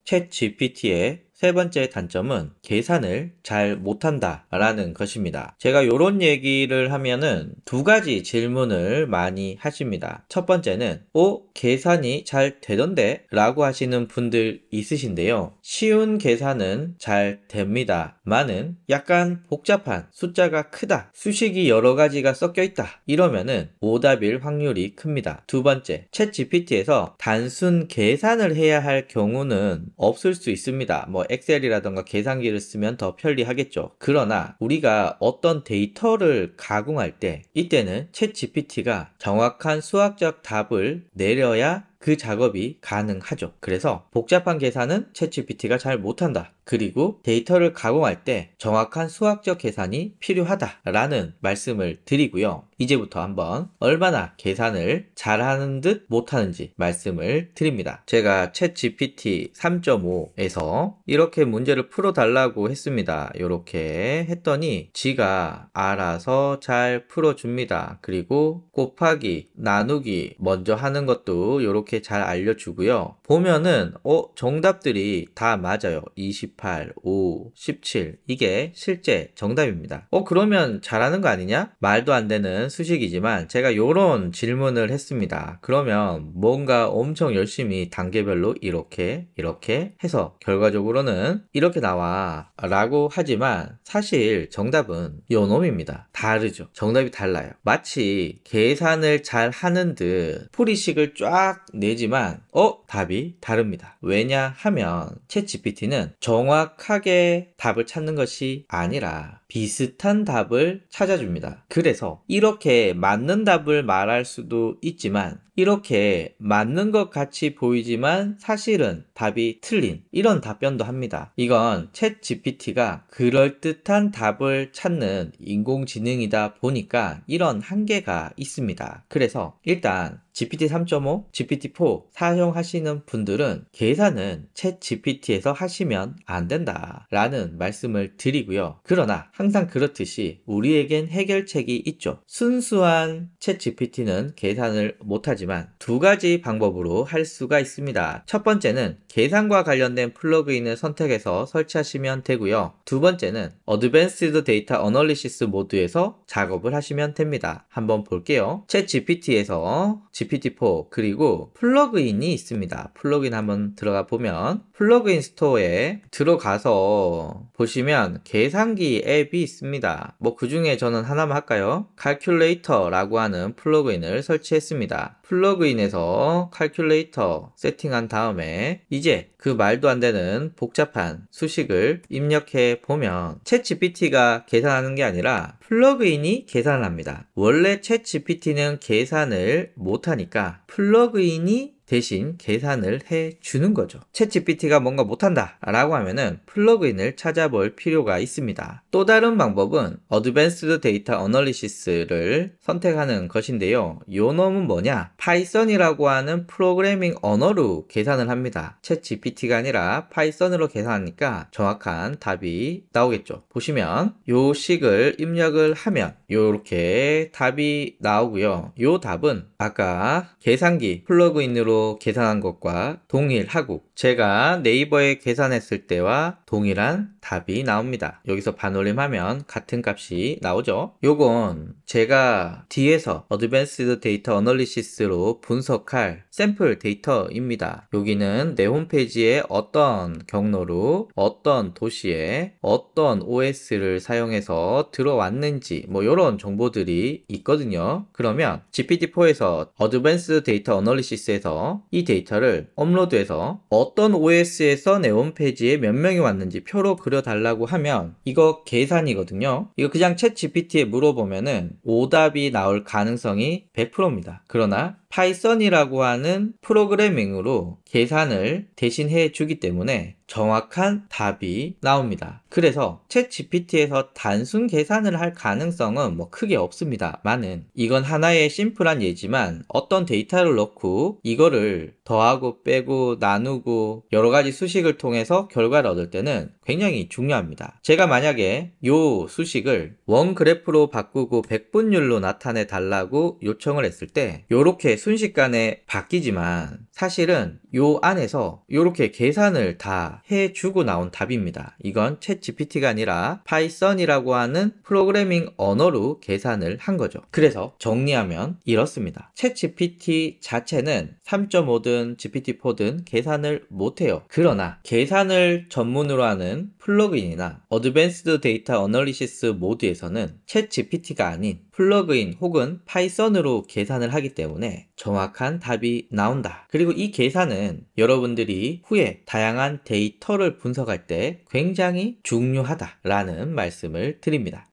챗 GPT의 세 번째 단점은 계산을 잘 못한다 라는 것입니다. 제가 이런 얘기를 하면은 두 가지 질문을 많이 하십니다. 첫 번째는 계산이 잘 되던데? 라고 하시는 분들 있으신데요. 쉬운 계산은 잘 됩니다. 많은 약간 복잡한 숫자가 크다, 수식이 여러 가지가 섞여 있다 이러면은 오답일 확률이 큽니다. 두 번째, 챗 GPT에서 단순 계산을 해야 할 경우는 없을 수 있습니다. 뭐 엑셀이라던가 계산기를 쓰면 더 편리하겠죠. 그러나 우리가 어떤 데이터를 가공할 때 이때는 챗 GPT가 정확한 수학적 답을 내려야 그 작업이 가능하죠. 그래서 복잡한 계산은 챗GPT가 잘 못한다. 그리고 데이터를 가공할 때 정확한 수학적 계산이 필요하다라는 말씀을 드리고요. 이제부터 한번 얼마나 계산을 잘하는 듯 못하는지 말씀을 드립니다. 제가 챗GPT 3.5에서 이렇게 문제를 풀어달라고 했습니다. 이렇게 했더니 지가 알아서 잘 풀어줍니다. 그리고 곱하기, 나누기 먼저 하는 것도 이렇게 잘 알려주고요. 보면은 정답들이 다 맞아요. 28, 5, 17 이게 실제 정답입니다. 그러면 잘하는 거 아니냐? 말도 안 되는 수식이지만 제가 요런 질문을 했습니다. 그러면 뭔가 엄청 열심히 단계별로 이렇게 해서 결과적으로는 이렇게 나와 라고 하지만 사실 정답은 요 놈입니다. 다르죠. 정답이 달라요. 마치 계산을 잘 하는 듯 풀이식을 쫙 내지만 답이 다릅니다. 왜냐하면 챗GPT는 정확하게 답을 찾는 것이 아니라 비슷한 답을 찾아줍니다. 그래서 이렇게 맞는 답을 말할 수도 있지만 이렇게 맞는 것 같이 보이지만 사실은 답이 틀린 이런 답변도 합니다. 이건 챗 GPT가 그럴듯한 답을 찾는 인공지능이다 보니까 이런 한계가 있습니다. 그래서 일단 GPT 3.5, GPT-4 사용하시는 분들은 계산은 챗 GPT에서 하시면 안 된다 라는 말씀을 드리고요. 그러나 항상 그렇듯이 우리에겐 해결책이 있죠. 순수한 챗 GPT는 계산을 못하지만 두 가지 방법으로 할 수가 있습니다. 첫 번째는 계산과 관련된 플러그인을 선택해서 설치하시면 되고요. 두 번째는 어드밴스드 데이터 어널리시스 모드에서 작업을 하시면 됩니다. 한번 볼게요. 챗 GPT에서 GPT-4 그리고 플러그인이 있습니다. 플러그인 한번 들어가 보면 플러그인 스토어에 들어가서 보시면 계산기 앱이 있습니다. 그 중에 저는 하나만 할까요? 칼큘레이터라고 하는 플러그인을 설치했습니다. 플러그인에서 칼큘레이터 세팅한 다음에 이제 그 말도 안 되는 복잡한 수식을 입력해 보면 챗 GPT가 계산하는 게 아니라 플러그인이 계산을 합니다. 원래 챗 GPT는 계산을 못하니까 플러그인이 대신 계산을 해주는 거죠. 챗GPT가 뭔가 못한다 라고 하면은 플러그인을 찾아볼 필요가 있습니다. 또 다른 방법은 어드밴스드 데이터 어널리시스를 선택하는 것인데요. 요 놈은 뭐냐? 파이썬이라고 하는 프로그래밍 언어로 계산을 합니다. 챗GPT가 아니라 파이썬으로 계산하니까 정확한 답이 나오겠죠. 보시면 요 식을 입력을 하면 요렇게 답이 나오고요. 요 답은 아까 계산기 플러그인으로 계산한 것과 동일하고 제가 네이버에 계산했을 때와 동일한 답이 나옵니다. 여기서 반올림하면 같은 값이 나오죠. 요건 제가 뒤에서 어드밴스드 데이터 어널리시스로 분석할 샘플 데이터입니다. 여기는 내 홈페이지에 어떤 경로로 어떤 도시에 어떤 OS를 사용해서 들어왔는지 이런 정보들이 있거든요. 그러면 GPT-4에서 어드밴스드 데이터 어널리시스에서 이 데이터를 업로드해서 어떤 OS에서 내 홈페이지에 몇 명이 왔는지 표로 그려달라고 하면 이거 계산이거든요. 이거 그냥 챗 GPT에 물어보면은 오답이 나올 가능성이 100%입니다. 그러나 파이썬이라고 하는 프로그래밍으로 계산을 대신 해주기 때문에 정확한 답이 나옵니다. 그래서 챗 GPT에서 단순 계산을 할 가능성은 크게 없습니다만은 이건 하나의 심플한 예지만 어떤 데이터를 넣고 이거를 더하고 빼고 나누고 여러가지 수식을 통해서 결과를 얻을 때는 굉장히 중요합니다. 제가 만약에 요 수식을 원 그래프로 바꾸고 백분율로 나타내 달라고 요청을 했을 때 요렇게 순식간에 바뀌지만 사실은 요 안에서 요렇게 계산을 다 해주고 나온 답입니다. 이건 챗 GPT가 아니라 파이썬이라고 하는 프로그래밍 언어로 계산을 한 거죠. 그래서 정리하면 이렇습니다. 챗 GPT 자체는 3.5든 GPT-4든 계산을 못해요. 그러나 계산을 전문으로 하는 플러그인이나 어드밴스드 데이터 어널리시스 모드에서는 챗 GPT가 아닌 플러그인 혹은 파이썬으로 계산을 하기 때문에 정확한 답이 나온다. 그리고 이 계산은 여러분들이 후에 다양한 데이터를 분석할 때 굉장히 중요하다라는 말씀을 드립니다.